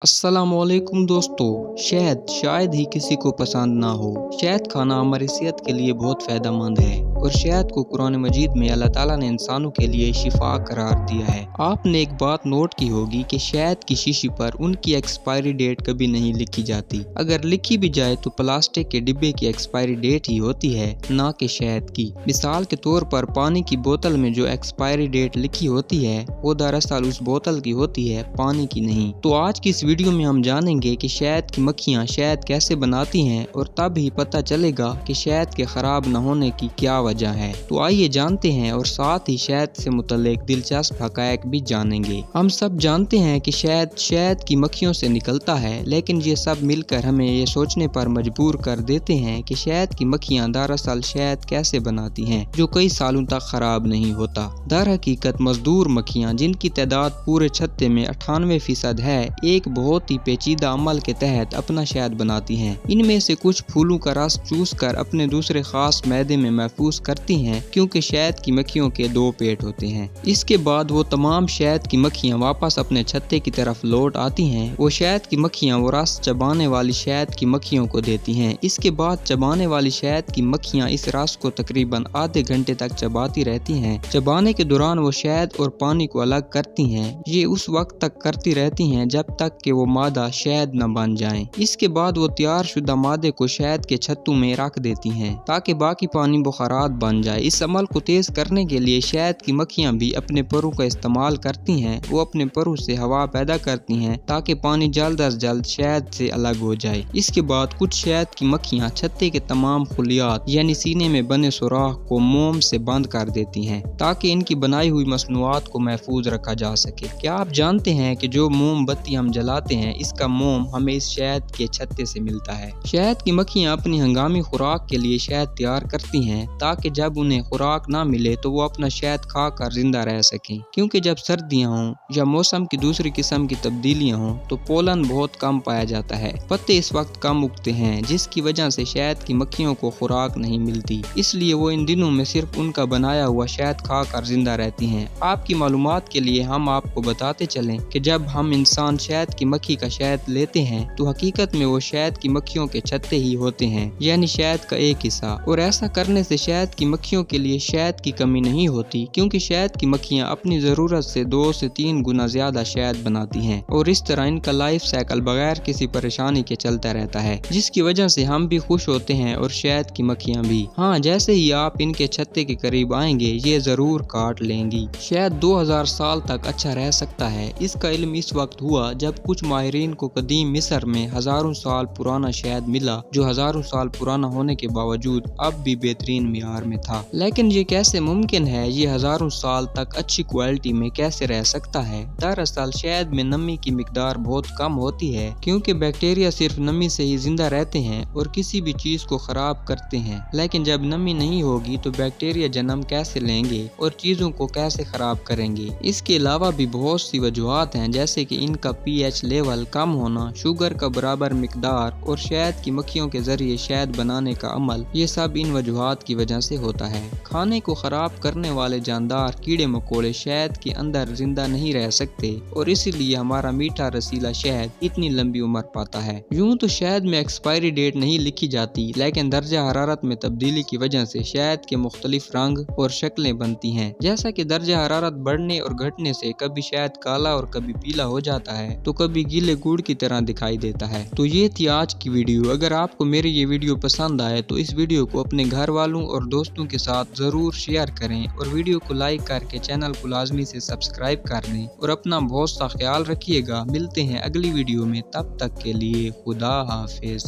अस्सलाम वालेकुम दोस्तों। शहद शायद ही किसी को पसंद ना हो। शहद खाना हमारी सेहत के लिए बहुत फ़ायदेमंद है और शहद को कुरान मजीद में अल्लाह ताला ने इंसानों के लिए शिफा करार दिया है। आपने एक बात नोट की होगी कि शहद की शीशी पर उनकी एक्सपायरी डेट कभी नहीं लिखी जाती। अगर लिखी भी जाए तो प्लास्टिक के डिब्बे की एक्सपायरी डेट ही होती है, ना कि शहद की। मिसाल के तौर पर पानी की बोतल में जो एक्सपायरी डेट लिखी होती है वो दरअसल उस बोतल की होती है, पानी की नहीं। तो आज की इस वीडियो में हम जानेंगे कि शहद की मक्खियाँ शहद कैसे बनाती हैं और तब ही पता चलेगा कि शहद के खराब न होने की क्या वजह है। तो आइए जानते हैं और साथ ही शहद से मुतल्लिक दिलचस्प हकायक भी जानेंगे। हम सब जानते हैं कि शहद की मक्खियों से निकलता है, लेकिन ये सब मिलकर हमें ये सोचने पर मजबूर कर देते हैं कि शहद की मक्खियाँ दरअसल शहद कैसे बनाती हैं जो कई सालों तक खराब नहीं होता। दर हकीकत मजदूर मक्खियाँ, जिनकी तादाद पूरे छत्ते में 98% है, एक बहुत ही पेचीदा अमल के तहत अपना शहद बनाती हैं। इनमें से कुछ फूलों का रस चूस कर अपने दूसरे खास मैदे में महफूज करती हैं, क्योंकि शहद की मक्खियों के 2 पेट होते हैं। इसके बाद वो तमाम शहद की मक्खियाँ वापस अपने छत्ते की तरफ लौट आती हैं। वो शहद की मक्खियाँ वो रस चबाने वाली शहद की मक्खियों को देती हैं। इसके बाद चबाने वाली शहद की मक्खियाँ इस रस को तकरीबन आधे घंटे तक चबाती रहती हैं। चबाने के दौरान वो शहद और पानी को अलग करती हैं। ये उस वक्त तक करती रहती हैं जब तक कि वो मादा शहद न बन जाए। इसके बाद वो तैयार शुदा मादे को शहद के छत्तों में रख देती हैं ताकि बाकी पानी बुखारात बन जाए। इस अमल को तेज करने के लिए शहद की मक्खियाँ भी अपने परों का इस्तेमाल करती हैं। वो अपने परों से हवा पैदा करती हैं ताकि पानी जल्द अज जल्द शहद से अलग हो जाए। इसके बाद कुछ शहद की मक्खियाँ छत्ते के तमाम खुलियात यानी सीने में बने सुराख को मोम से बंद कर देती हैं ताकि इनकी बनाई हुई मसनूआत को महफूज रखा जा सके। क्या आप जानते हैं कि जो मोमबत्ती हम जलाते हैं, इसका मोम हमें इस शहद के छत्ते से मिलता है। शहद की मक्खियाँ अपनी हंगामी खुराक के लिए शहद तैयार करती हैं ताकि जब उन्हें खुराक ना मिले तो वो अपना शहद खा कर जिंदा रह सकें। क्योंकि जब सर्दियाँ हों या मौसम की दूसरी किस्म की तब्दीलियाँ हों तो पोलन बहुत कम पाया जाता है। पत्ते इस वक्त कम उगते हैं, जिसकी वजह से शहद की मक्खियों को खुराक नहीं मिलती। इसलिए वो इन दिनों में सिर्फ उनका बनाया हुआ शहद खा कर जिंदा रहती हैं। आपकी मालूमात के लिए हम आपको बताते चलें कि जब हम इंसान शहद की मक्खी का शहद लेते हैं तो हकीकत में वो शहद की मक्खियों के छत्ते ही होते हैं, यानी शहद का एक हिस्सा। और ऐसा करने से शहद की मक्खियों के लिए शहद की कमी नहीं होती, क्योंकि शहद की मक्खियाँ अपनी जरूरत से 2 से 3 गुना ज्यादा शहद बनाती हैं और इस तरह इनका लाइफ साइकिल बगैर किसी परेशानी के चलता रहता है, जिसकी वजह से हम भी खुश होते हैं और शहद की मक्खियाँ भी। हाँ, जैसे ही आप इनके छत्ते के करीब आएंगे ये जरूर काट लेंगी। शहद 2000 साल तक अच्छा रह सकता है। इसका इल्म इस वक्त हुआ जब कुछ माहिरीन को कदीम मिस्र में हजारों साल पुराना शहद मिला, जो हजारों साल पुराना होने के बावजूद अब भी बेहतरीन मियार में था। लेकिन ये कैसे मुमकिन है? ये हजारों साल तक अच्छी क्वालिटी में कैसे रह सकता है? दरअसल शहद में नमी की मिकदार बहुत कम होती है, क्योंकि बैक्टीरिया सिर्फ नमी से ही जिंदा रहते हैं और किसी भी चीज को खराब करते हैं। लेकिन जब नमी नहीं होगी तो बैक्टीरिया जन्म कैसे लेंगे और चीजों को कैसे खराब करेंगे? इसके अलावा भी बहुत सी वजूहात हैं, जैसे कि इनका pH लेवल कम होना, शुगर का बराबर मिकदार और शहद की मक्खियों के जरिए शहद बनाने का अमल। ये सब इन वजूहात की वजह से होता है। खाने को खराब करने वाले जानदार कीड़े मकोड़े शहद के अंदर जिंदा नहीं रह सकते और इसीलिए हमारा मीठा रसीला शहद इतनी लंबी उम्र पाता है। यूं तो शहद में एक्सपायरी डेट नहीं लिखी जाती, लेकिन दर्जा हरारत में तब्दीली की वजह से शहद के मुख्तलिफ रंग और शक्लें बनती हैं। जैसा कि दर्जा हरारत बढ़ने और घटने से कभी शहद काला और कभी पीला हो जाता है तो कभी गीले गुड़ की तरह दिखाई देता है। तो ये थी आज की वीडियो। अगर आपको मेरी ये वीडियो पसंद आए तो इस वीडियो को अपने घर वालों और दोस्तों के साथ जरूर शेयर करें और वीडियो को लाइक करके चैनल को लाजमी से सब्सक्राइब कर लें और अपना बहुत सा ख्याल रखिएगा। मिलते हैं अगली वीडियो में, तब तक के लिए खुदा हाफिज।